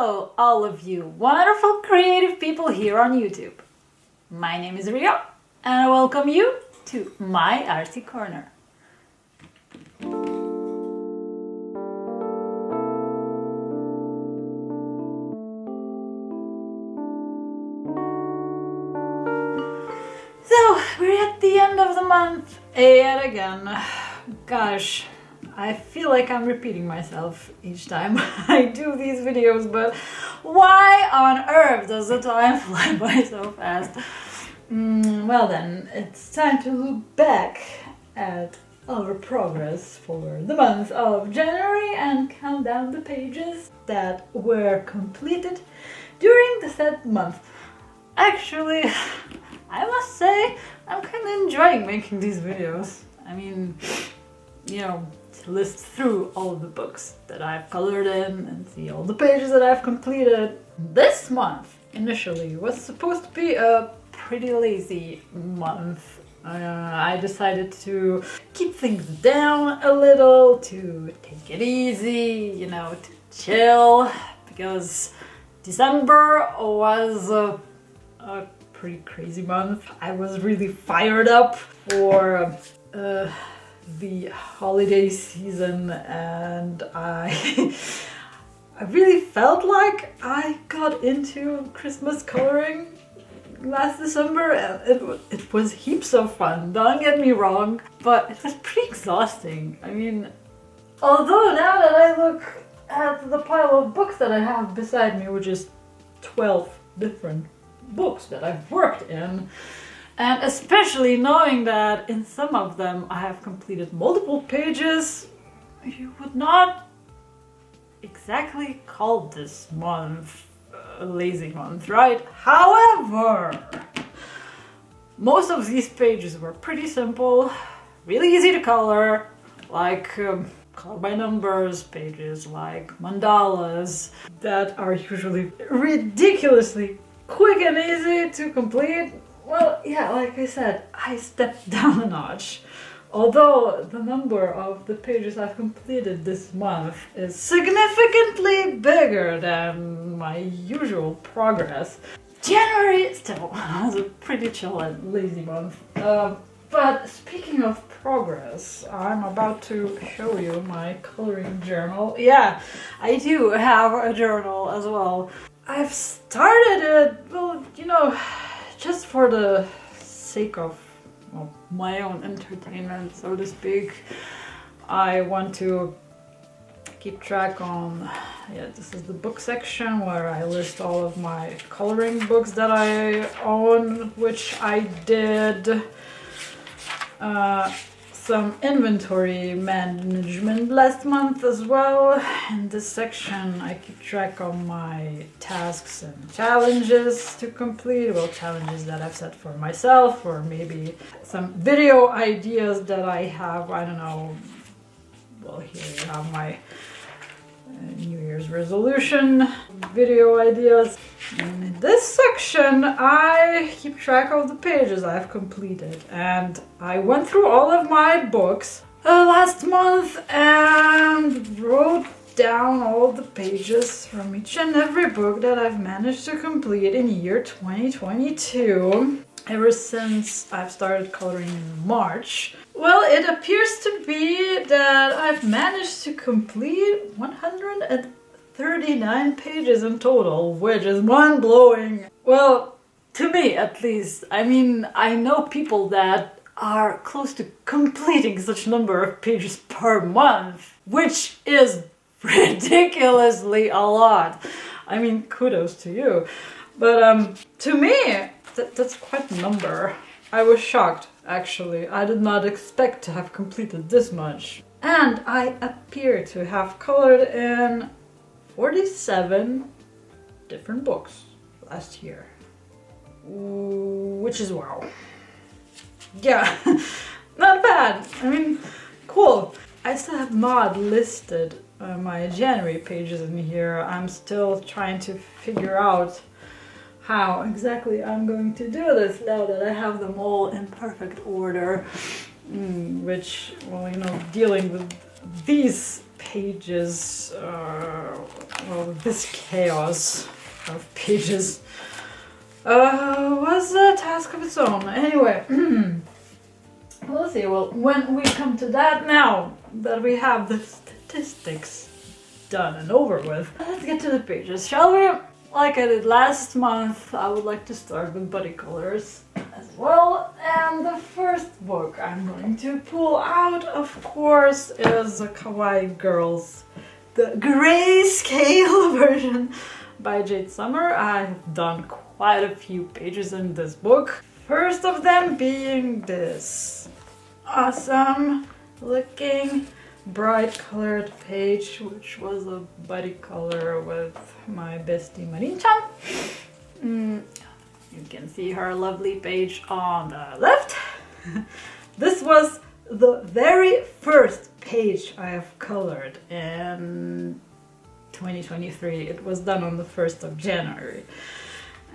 Hello, all of you wonderful creative people here on YouTube. My name is Rio, and I welcome you to my artsy corner. So, we're at the end of the month yet again. Gosh, I feel like I'm repeating myself each time I do these videos, but why on earth does the time fly by so fast? Well then, it's time to look back at our progress for the month of January and count down the pages that were completed during the said month. Actually, I must say, I'm kind of enjoying making these videos. I mean, you know, to list through all the books that I've colored in and see all the pages that I've completed. This month, initially, was supposed to be a pretty lazy month. I decided to keep things down a little, to take it easy, you know, to chill, because December was a pretty crazy month. I was really fired up for the holiday season, and I really felt like I got into Christmas coloring last December, and it was heaps of fun, don't get me wrong, but it was pretty exhausting. I mean, although now that I look at the pile of books that I have beside me, which is 12 different books that I've worked in, and especially knowing that in some of them I have completed multiple pages, you would not exactly call this month a lazy month, right? However, most of these pages were pretty simple, really easy to color, like color by numbers pages, like mandalas, that are usually ridiculously quick and easy to complete. Well, yeah, like I said, I stepped down a notch. Although the number of the pages I've completed this month is significantly bigger than my usual progress, January still was a pretty chill and lazy month. But speaking of progress, I'm about to show you my coloring journal. Yeah, I do have a journal as well. I've started it, well, you know, just for the sake of my own entertainment, so to speak. I want to keep track on, this is the book section where I list all of my coloring books that I own, which I did some inventory management last month as well. In this section I keep track of my tasks and challenges to complete, well, challenges that I've set for myself, or maybe some video ideas that I have, I don't know. Well, here you have my New Year's resolution video ideas. And in this section I keep track of the pages I've completed, and I went through all of my books last month and wrote down all the pages from each and every book that I've managed to complete in year 2022. Ever since I've started coloring in March. Well, it appears to be that I've managed to complete 139 pages in total, which is mind-blowing. Well, to me at least. I mean, I know people that are close to completing such number of pages per month, which is ridiculously a lot. I mean, kudos to you. But to me, that's quite a number. I was shocked, actually. I did not expect to have completed this much. And I appear to have colored in 47 different books last year. Which is wow. Yeah, not bad. I mean, cool. I still have not listed my January pages in here. I'm still trying to figure out how exactly I'm going to do this now that I have them all in perfect order. Which, well, you know, dealing with these pages, well, So this chaos of pages was a task of its own. Anyway, let's see. Well, when we come to that, now that we have the statistics done and over with, let's get to the pages, shall we? Like I did last month, I would like to start with buddy colors as well. And the first book I'm going to pull out, of course, is the Kawaii Girls, the grayscale version by Jade Summer. I've done quite a few pages in this book. First of them being this awesome looking bright colored page, which was a buddy color with my bestie Marin-chan. You can see her lovely page on the left. This was the very first page I have colored in 2023. It was done on the 1st of January.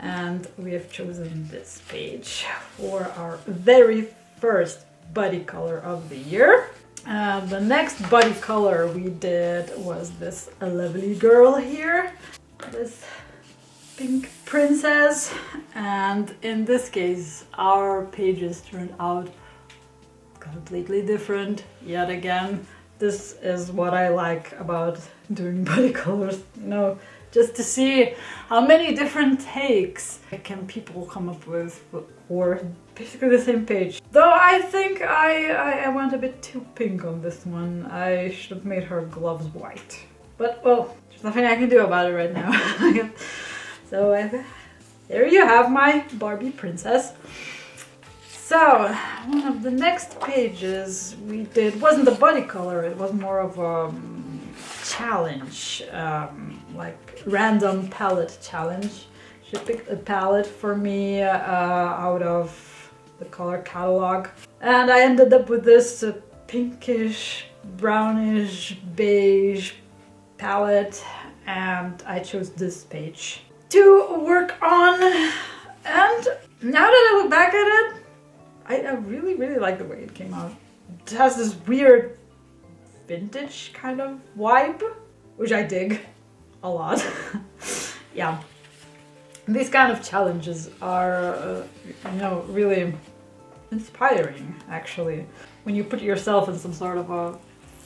And we have chosen this page for our very first buddy color of the year. The next buddy color we did was this lovely girl here, this pink princess, and in this case our pages turned out completely different yet again. This is what I like about doing buddy colors, you know, just to see how many different takes can people come up with for basically the same page. Though I think I went a bit too pink on this one. I should have made her gloves white. But, well, there's nothing I can do about it right now. So there you have my Barbie princess. So, one of the next pages we did wasn't a buddy color, it was more of a challenge, like random palette challenge. She picked a palette for me out of the color catalog, and I ended up with this pinkish, brownish, beige palette, and I chose this page to work on. And now that I look back at it, I really like the way it came out. It has this weird vintage kind of vibe, which I dig a lot. Yeah, these kind of challenges are, you know, really inspiring, actually. When you put yourself in some sort of a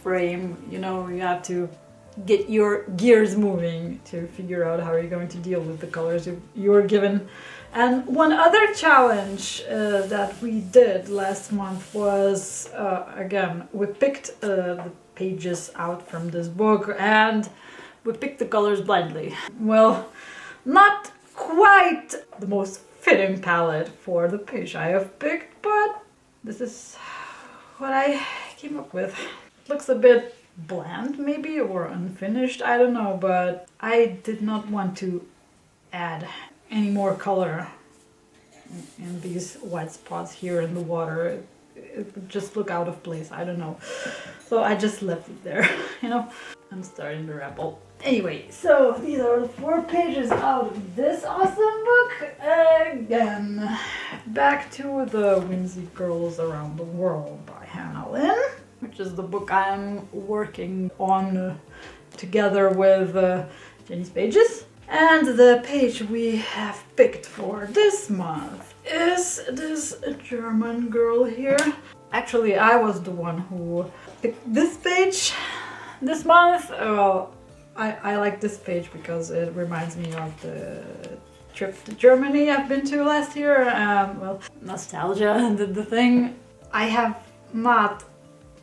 frame, you know, you have to get your gears moving to figure out how you're going to deal with the colors you're given. And one other challenge that we did last month was, again, we picked the pages out from this book and we picked the colors blindly. Well, not quite the most fitting palette for the page I have picked, but this is what I came up with. It looks a bit bland maybe, or unfinished, I don't know, but I did not want to add any more color in these white spots here in the water. It would just look out of place, I don't know. So I just left it there, you know. I'm starting to ramble. Anyway, so these are the 4 pages out of this awesome book. Again, back to the Whimsy Girls Around the World by Hannah Lynn, which is the book I'm working on together with Jenny's pages. And the page we have picked for this month is this German girl here. Actually, I was the one who picked this page this month. Well, I like this page because it reminds me of the trip to Germany I've been to last year. Well, nostalgia did the thing. I have not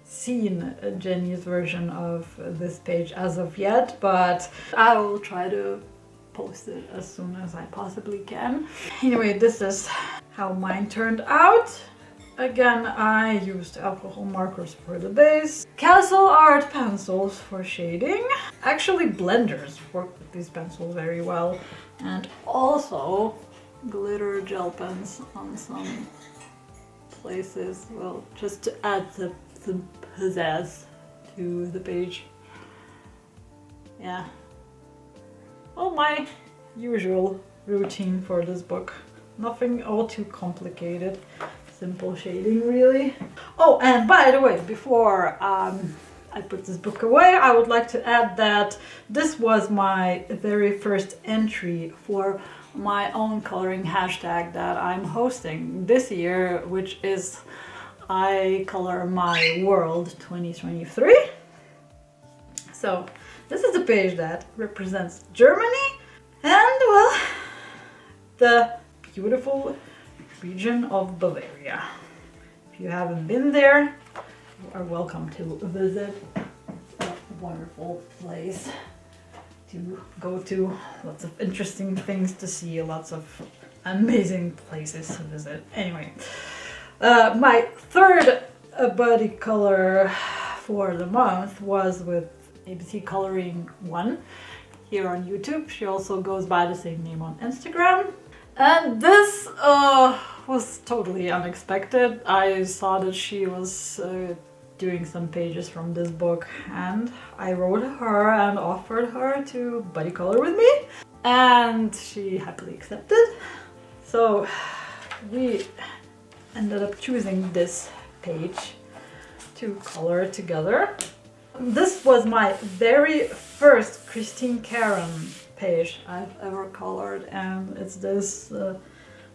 seen Jenny's version of this page as of yet, but I will try to post it as soon as I possibly can. Anyway, this is how mine turned out. Again, I used alcohol markers for the base, Castle Art pencils for shading. Actually, blenders work with these pencils very well, and also glitter gel pens on some places, well, just to add some pizzazz to the page. Yeah. Well, my usual routine for this book. Nothing all too complicated. Simple shading, really. Oh, and by the way, before I I put this book away, I would like to add that this was my very first entry for my own coloring hashtag that I'm hosting this year, which is I Color My World 2023. So this is the page that represents Germany and, well, the beautiful region of Bavaria. If you haven't been there, you are welcome to visit. A wonderful place to go to, lots of interesting things to see, lots of amazing places to visit. Anyway, my third buddy color for the month was with ABC Coloring 1 here on YouTube. She also goes by the same name on Instagram. And this was totally unexpected. I saw that she was doing some pages from this book, and I wrote her and offered her to buddy color with me, and she happily accepted. So we ended up choosing this page to color together. This was my very first Christine Karen page I've ever colored, and it's this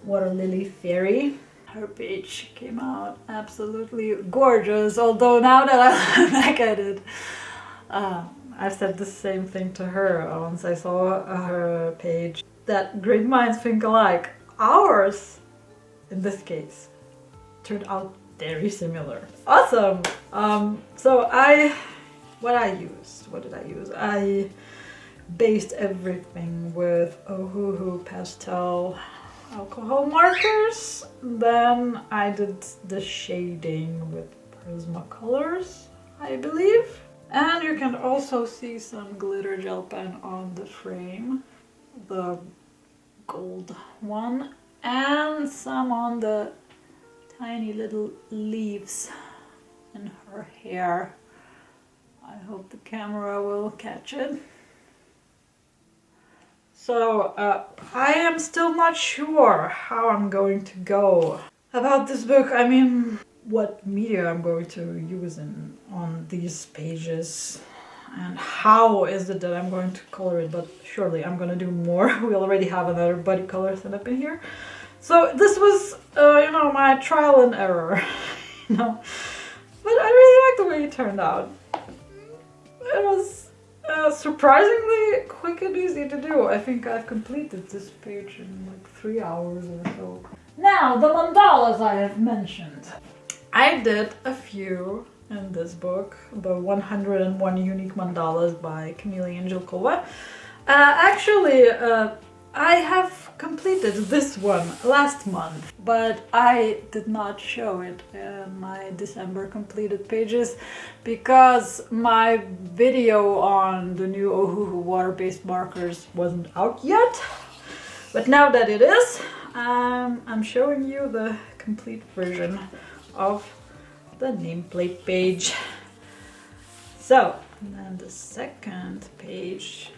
Water Lily Fairy. Her page came out absolutely gorgeous, although now that I look back at it, I've said the same thing to her once I saw her page, that great minds think alike. Ours, in this case, turned out very similar. Awesome! So what did I use? I based everything with Ohuhu pastel alcohol markers. Then I did the shading with Prismacolors, I believe. And you can also see some glitter gel pen on the frame, the gold one, and some on the tiny little leaves in her hair. I hope the camera will catch it. So I am still not sure how I'm going to go about this book. I mean, what media I'm going to use on these pages, and how is it that I'm going to color it, but surely I'm going to do more. We already have another buddy color set up in here. So this was, my trial and error, But I really like the way it turned out. It was surprisingly quick and easy to do. I think I've completed this page in like 3 hours or so. Now, the mandalas I have mentioned. I did a few in this book, the 101 Unique Mandalas by Camille Angelkova. I have completed this one last month, but I did not show it in my December completed pages because my video on the new Ohuhu water-based markers wasn't out yet. But now that it is, I'm showing you the complete version of the nameplate page. So, then the second page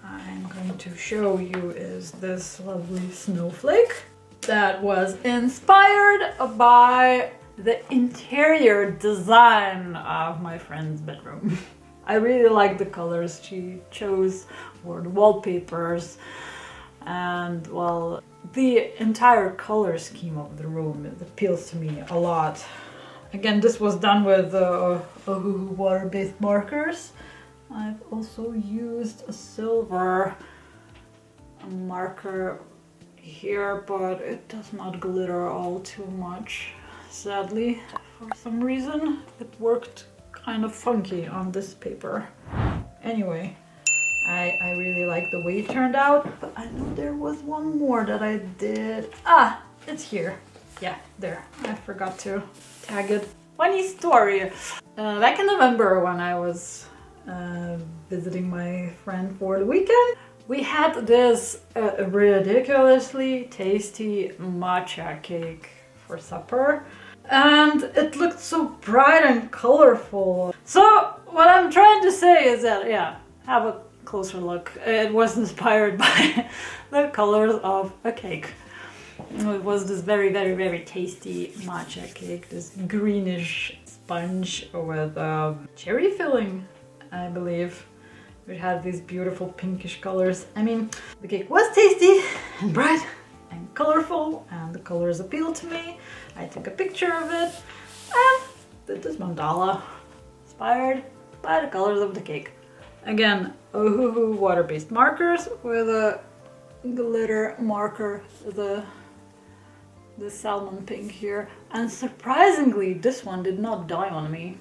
I'm going to show you is this lovely snowflake that was inspired by the interior design of my friend's bedroom. I really like the colors she chose for the wallpapers, and well, the entire color scheme of the room, it appeals to me a lot. Again, this was done with Ohuhu water-based markers. I've also used a silver marker here, but it does not glitter all too much, sadly. For some reason, it worked kind of funky on this paper. Anyway, I really like the way it turned out, but I know there was one more that I did. Ah, it's here. Yeah, there. I forgot to tag it. Funny story. Back in November when I was visiting my friend for the weekend, we had this ridiculously tasty matcha cake for supper, and it looked so bright and colorful. So what I'm trying to say is that, yeah, have a closer look. It was inspired by the colors of a cake. It was this very, very, very tasty matcha cake, this greenish sponge with cherry filling, I believe. It had these beautiful pinkish colors. I mean, the cake was tasty and bright and colorful, and the colors appealed to me. I took a picture of it and did this mandala inspired by the colors of the cake. Again, Heeeyyy water-based markers with a glitter marker, the salmon pink here. And surprisingly, this one did not die on me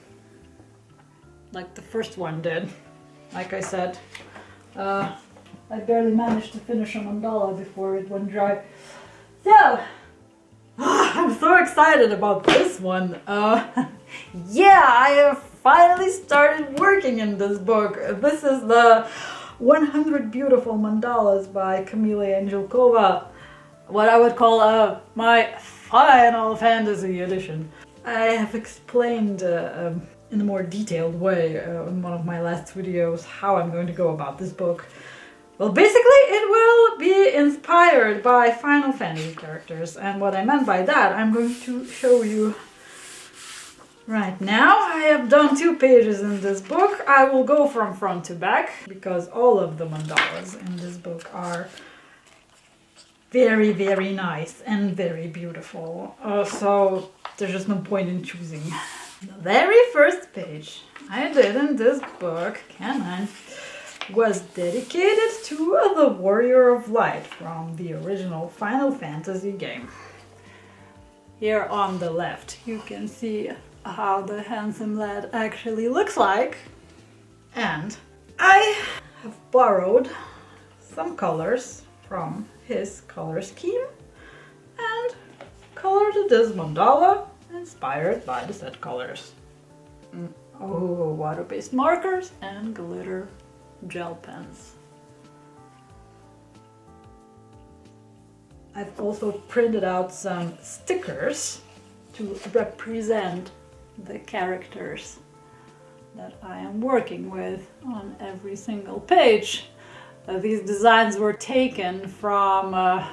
like the first one did. Like I said, I barely managed to finish a mandala before it went dry. So, I'm so excited about this one. Yeah, I have finally started working in this book. This is the 100 Beautiful Mandalas by Kamila Angelkova. What I would call my Final Fantasy edition. I have explained in a more detailed way in one of my last videos how I'm going to go about this book. Well, basically it will be inspired by Final Fantasy characters, and what I meant by that I'm going to show you right now. I have done 2 pages in this book. I will go from front to back because all of the mandalas in this book are very, very nice and very beautiful. So there's just no point in choosing. The very first page I did in this book, canon, was dedicated to the Warrior of Light from the original Final Fantasy game. Here on the left you can see how the handsome lad actually looks like, and I have borrowed some colors from his color scheme and colored this mandala inspired by the set colors. Water-based markers and glitter gel pens. I've also printed out some stickers to represent the characters that I am working with on every single page. These designs were taken from a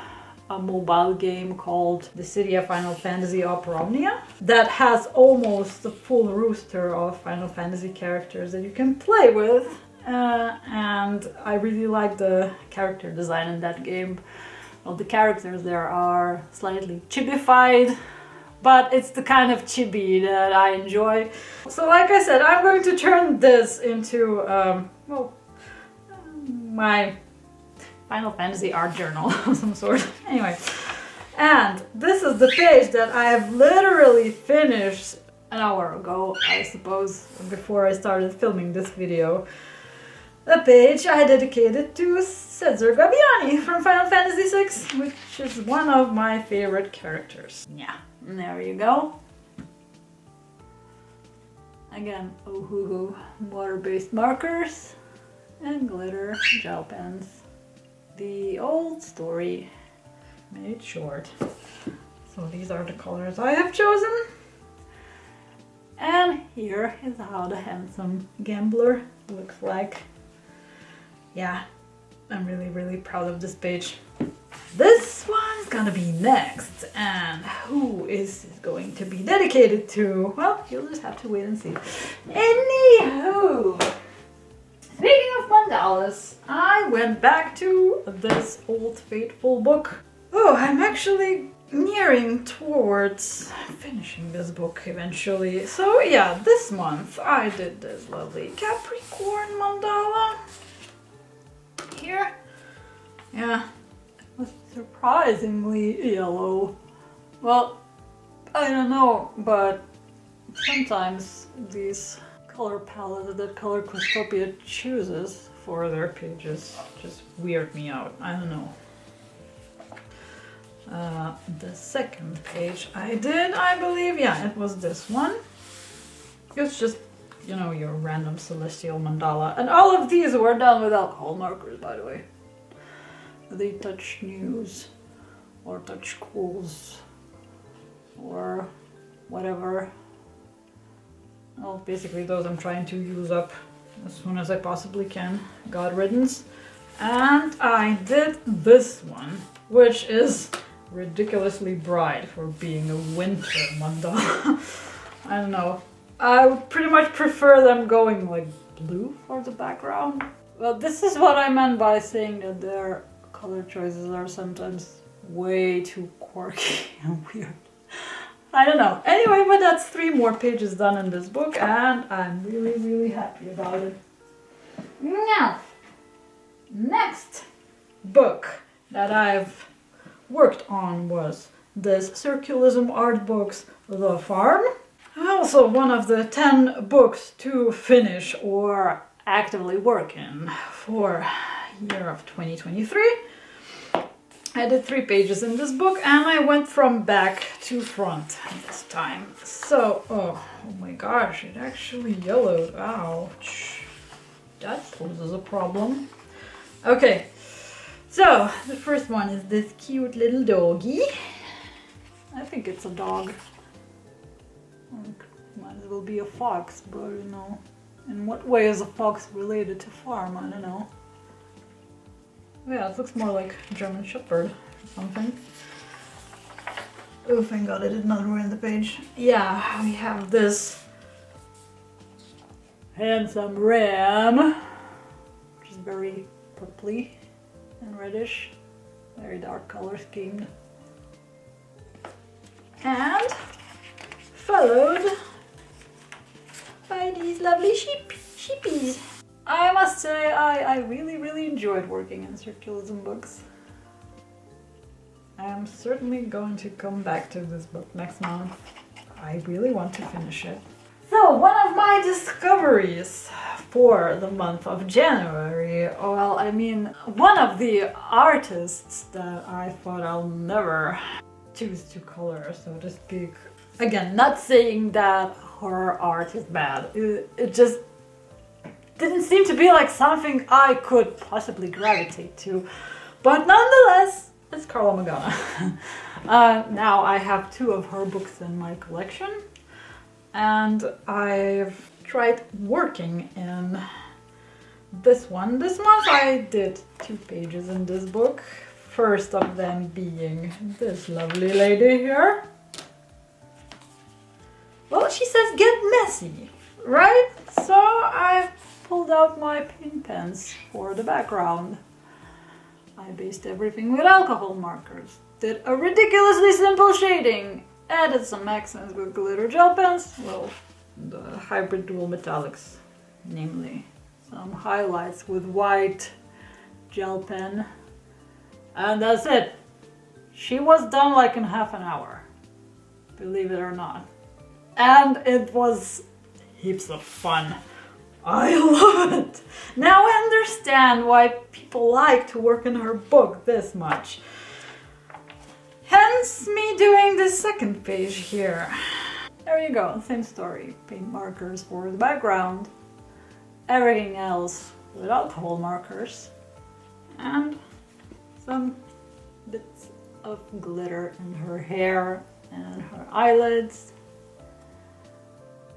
mobile game called The City of Final Fantasy Opera Omnia that has almost the full roster of Final Fantasy characters that you can play with, and I really like the character design in that game. Well, the characters there are slightly chibified, but it's the kind of chibi that I enjoy. So like I said, I'm going to turn this into my Final Fantasy art journal of some sort. Anyway, and this is the page that I have literally finished an hour ago, I suppose, before I started filming this video. The page I dedicated to Cesar Gabbiani from Final Fantasy VI, which is one of my favorite characters. Yeah, and there you go. Again, water-based markers and glitter gel pens. The old story made short. So these are the colors I have chosen. And here is how the handsome gambler looks like. Yeah, I'm really, really proud of this page. This one's gonna be next, and who is this going to be dedicated to? Well, you'll just have to wait and see. Anywho, speaking of mandalas, I went back to this old faithful book. Oh, I'm actually nearing towards finishing this book eventually. So yeah, this month I did this lovely Capricorn mandala. Here, yeah, it was surprisingly yellow. Well, I don't know, but sometimes these color palettes that Color Questopia chooses for their pages just weird me out. I don't know. The second page I did, I believe, yeah, it was this one. It's just, you know, your random celestial mandala. And all of these were done with alcohol markers, by the way. They touch news, or touch schools, or whatever. Well, basically those I'm trying to use up as soon as I possibly can. God riddance. And I did this one, which is ridiculously bright for being a winter mandala. I don't know. I would pretty much prefer them going like blue for the background. Well, this is what I meant by saying that their color choices are sometimes way too quirky and weird. I don't know. Anyway, but that's 3 more pages done in this book and I'm really happy about it. Now, next book that I've worked on was this Circulism art book's The Farm. Also one of the 10 books to finish or actively work in for year of 2023. I did 3 pages in this book and I went from back to front this time. So, oh my gosh, it actually yellowed. Ouch. That poses a problem. Okay, so the first one is this cute little doggy. I think it's a dog. Might as well be a fox, but you know, in what way is a fox related to farm? I don't know. Yeah, it looks more like German Shepherd or something. Oh, thank God I did not ruin the page. Yeah, we have this handsome ram, which is very purpley and reddish, very dark color schemed. And followed by these lovely sheepies. I must say I really enjoyed working in Circulism books. I am certainly going to come back to this book next month. I really want to finish it. So one of my discoveries for the month of January, well, I mean, one of the artists that I thought I'll never choose to color, so to speak. Again, not saying that her art is bad. It just didn't seem to be like something I could possibly gravitate to. But nonetheless, it's Carla Magana. Now I have 2 of her books in my collection. And I've tried working in this one. This month I did 2 pages in this book. First of them being this lovely lady here. Well, she says get messy, right? So I pulled out my paint pens for the background. I based everything with alcohol markers, did a ridiculously simple shading, added some accents with glitter gel pens, well, the hybrid dual metallics, namely some highlights with white gel pen, and that's it. She was done like in half an hour, believe it or not. And it was heaps of fun. I love it! Now I understand why people like to work in her book this much. Hence me doing this second page here. There you go, same story. Paint markers for the background. Everything else with alcohol markers. And some bits of glitter in her hair and her eyelids.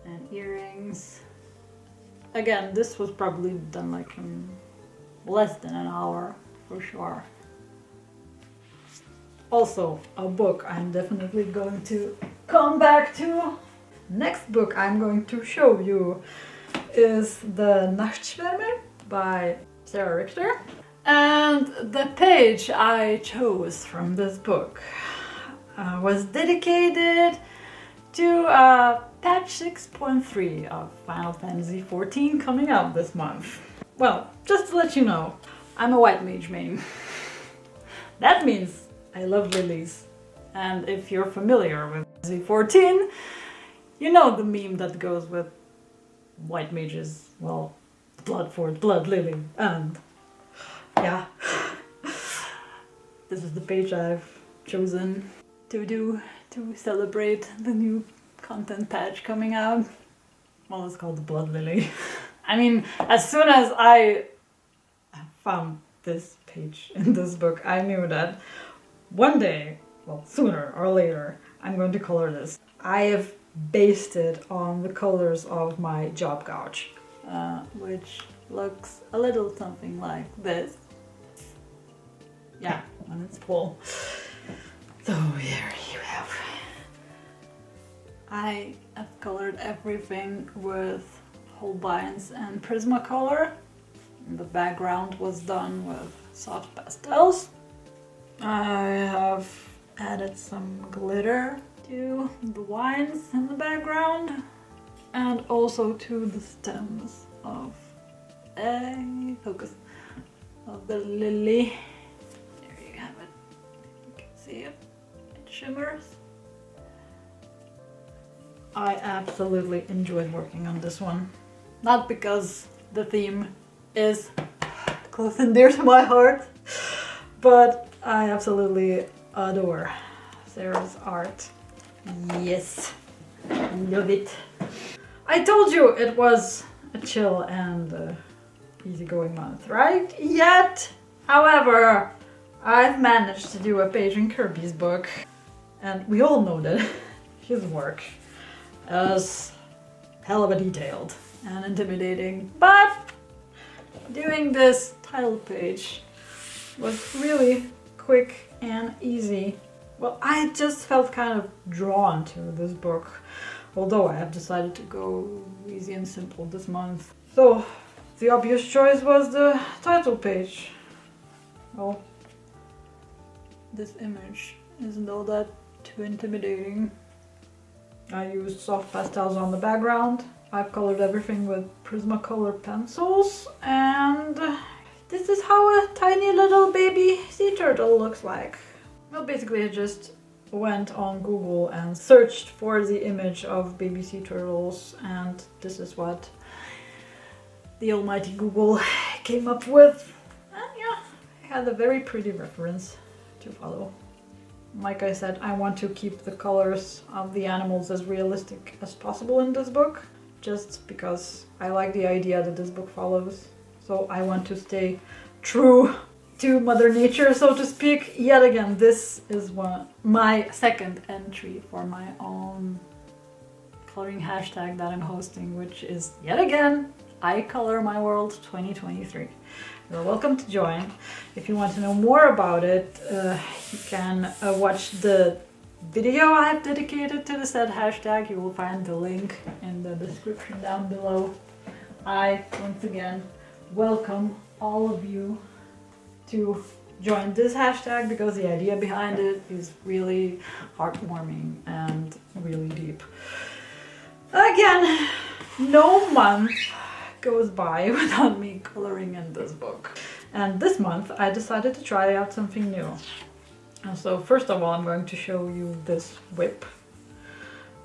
And earrings. Again, this was probably done like in less than an hour for sure. Also, a book I'm definitely going to come back to. Next book I'm going to show you is The Nachtschwärmer by Sarah Richter. And the page I chose from this book was dedicated to patch 6.3 of Final Fantasy XIV coming out this month. Well, just to let you know, I'm a white mage main. That means I love lilies. And if you're familiar with Z14, you know the meme that goes with white mages, well, blood for blood lily, and yeah. This is the page I've chosen to do to celebrate the new content patch coming out. Well, it's called the Blood Lily. I mean, as soon as I found this page in this book, I knew that one day, well, sooner or later, I'm going to color this. I have based it on the colors of my job gouge, which looks a little something like this. Yeah, when it's full. So here you have I have colored everything with Holbein's and Prismacolor. The background was done with soft pastels. I have added some glitter to the wines in the background and also to the stems of focus of the lily. There you have it. You can see it. It shimmers. I absolutely enjoyed working on this one. Not because the theme is close and dear to my heart, but I absolutely adore Sarah's art. Yes, love it. I told you it was a chill and easygoing month, right? Yet, however, I've managed to do a page in Kirby's book, and we all know that his work is hell of a detailed and intimidating, but doing this title page was really quick and easy. Well, I just felt kind of drawn to this book, although I have decided to go easy and simple this month. So the obvious choice was the title page. Well, this image isn't all that too intimidating. I used soft pastels on the background. I've colored everything with Prismacolor pencils, and this is how a tiny little baby sea turtle looks like. Well, basically I just went on Google and searched for the image of baby sea turtles, and this is what the almighty Google came up with. And yeah, I had a very pretty reference to follow. Like I said, I want to keep the colors of the animals as realistic as possible in this book, just because I like the idea that this book follows. So I want to stay true to Mother Nature, so to speak. Yet again, this is my second entry for my own coloring hashtag that I'm hosting, which is yet again, I Color My World 2023. You're welcome to join. If you want to know more about it, you can watch the video I have dedicated to the said hashtag. You will find the link in the description down below. I, once again, welcome all of you to join this hashtag because the idea behind it is really heartwarming and really deep. Again, no month goes by without me coloring in this book. And this month I decided to try out something new. And so first of all, I'm going to show you this whip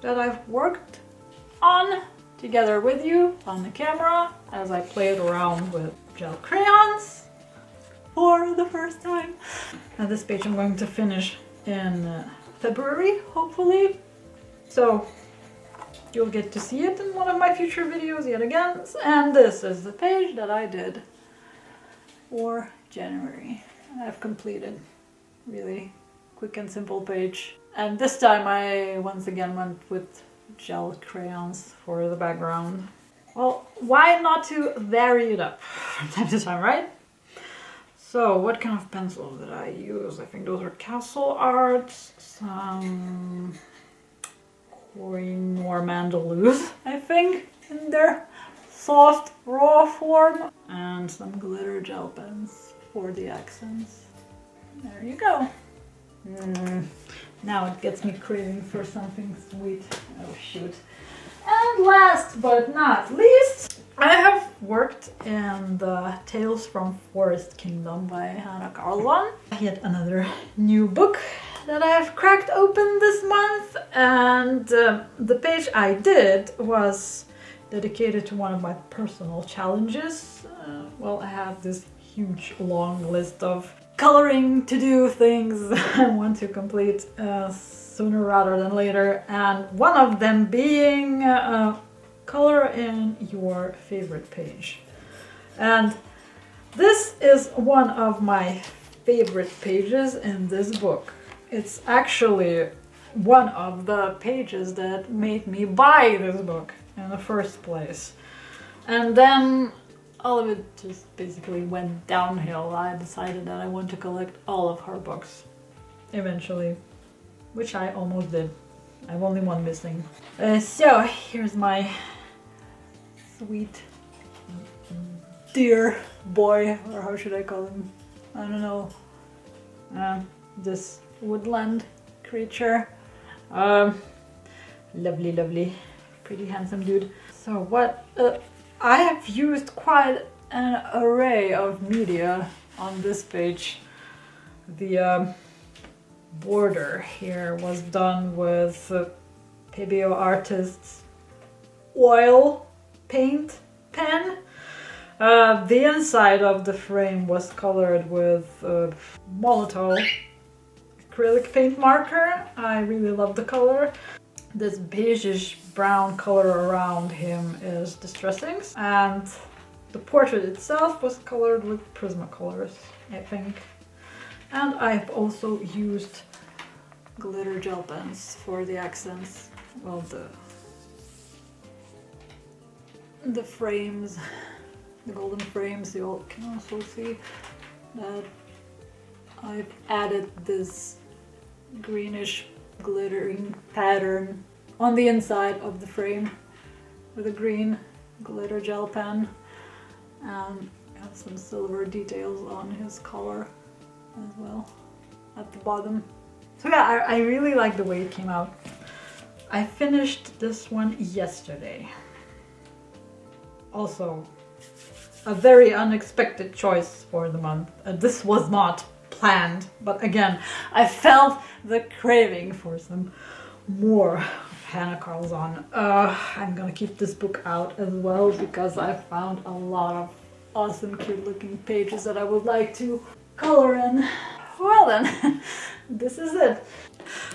that I've worked on together with you on the camera as I played around with gel crayons for the first time. And this page I'm going to finish in February, hopefully. So you'll get to see it in one of my future videos yet again. And this is the page that I did for January. I've completed. Really quick and simple page. And this time I once again went with gel crayons for the background. Well, why not to vary it up from time to time, right? So what kind of pencils did I use? I think those are Castle Arts, some Koh-i-Noor Mandaloos, I think, in their soft raw form, and some glitter gel pens for the accents. There you go. Now it gets me craving for something sweet. Oh shoot. And last but not least, I have worked in the Tales from Forest Kingdom by Hannah Carlson. Yet another new book that I've cracked open this month, and the page I did was dedicated to one of my personal challenges. Well, I have this huge long list of coloring to do things I want to complete sooner rather than later, and one of them being color in your favorite page. And this is one of my favorite pages in this book. It's actually one of the pages that made me buy this book in the first place. And then all of it just basically went downhill. I decided that I want to collect all of her books eventually, which I almost did. I have only one missing. So here's my sweet dear boy, or how should I call him? I don't know. This woodland creature. Lovely, lovely, pretty handsome dude. So what? I have used quite an array of media on this page. The border here was done with PBO Artist's oil paint pen. The inside of the frame was colored with Molotow acrylic paint marker. I really love the color. This beigeish brown color around him is distressing, and the portrait itself was colored with Prismacolors, I think. And I've also used glitter gel pens for the accents. Well, the frames, the golden frames, you can also see that I've added this greenish glittering pattern on the inside of the frame with a green glitter gel pen, and have some silver details on his collar as well at the bottom. So yeah, I really like the way it came out. I finished this one yesterday. Also, a very unexpected choice for the month. This was not planned, but again, I felt the craving for some more Hannah Carlson. I'm gonna keep this book out as well because I found a lot of awesome, cute looking pages that I would like to color in. Well then, this is it.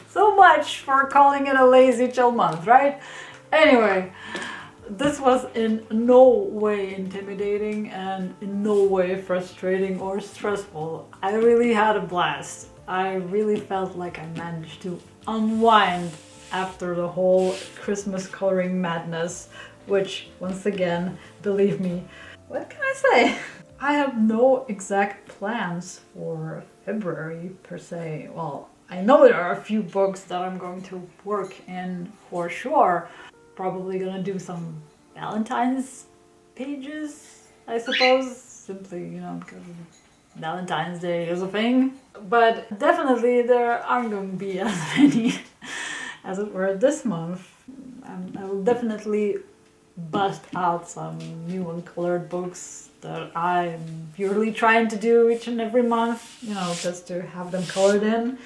So much for calling it a lazy chill month, right? Anyway, this was in no way intimidating and in no way frustrating or stressful. I really had a blast. I really felt like I managed to unwind after the whole Christmas coloring madness, which, once again, believe me, what can I say? I have no exact plans for February per se. Well, I know there are a few books that I'm going to work in for sure. Probably gonna do some Valentine's pages, I suppose, simply, you know, because Valentine's Day is a thing. But definitely there aren't going to be as many as it were this month. I will definitely bust out some new uncolored books that I'm purely trying to do each and every month, you know, just to have them colored in,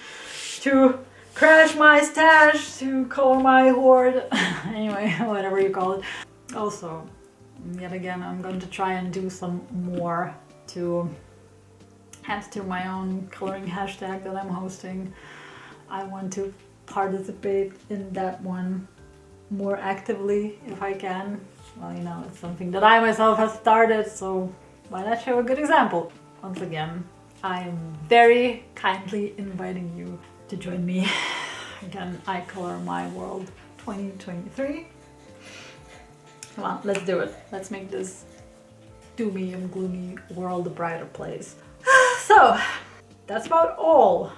to crash my stash, to color my hoard, anyway, whatever you call it. Also, yet again, I'm going to try and do some more to add to my own coloring hashtag that I'm hosting. I want to participate in that one more actively if I can. Well, you know, it's something that I myself have started, so why not show a good example? Once again, I'm very kindly inviting you to join me. Again, I color my world 2023. Come on, let's do it. Let's make this doomy and gloomy world a brighter place. So, that's about all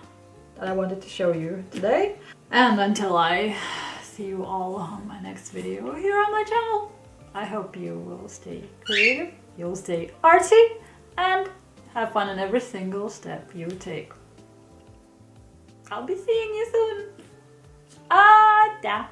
that I wanted to show you today. And until I see you all on my next video here on my channel, I hope you will stay creative, you'll stay artsy, and have fun in every single step you take. I'll be seeing you soon. Da.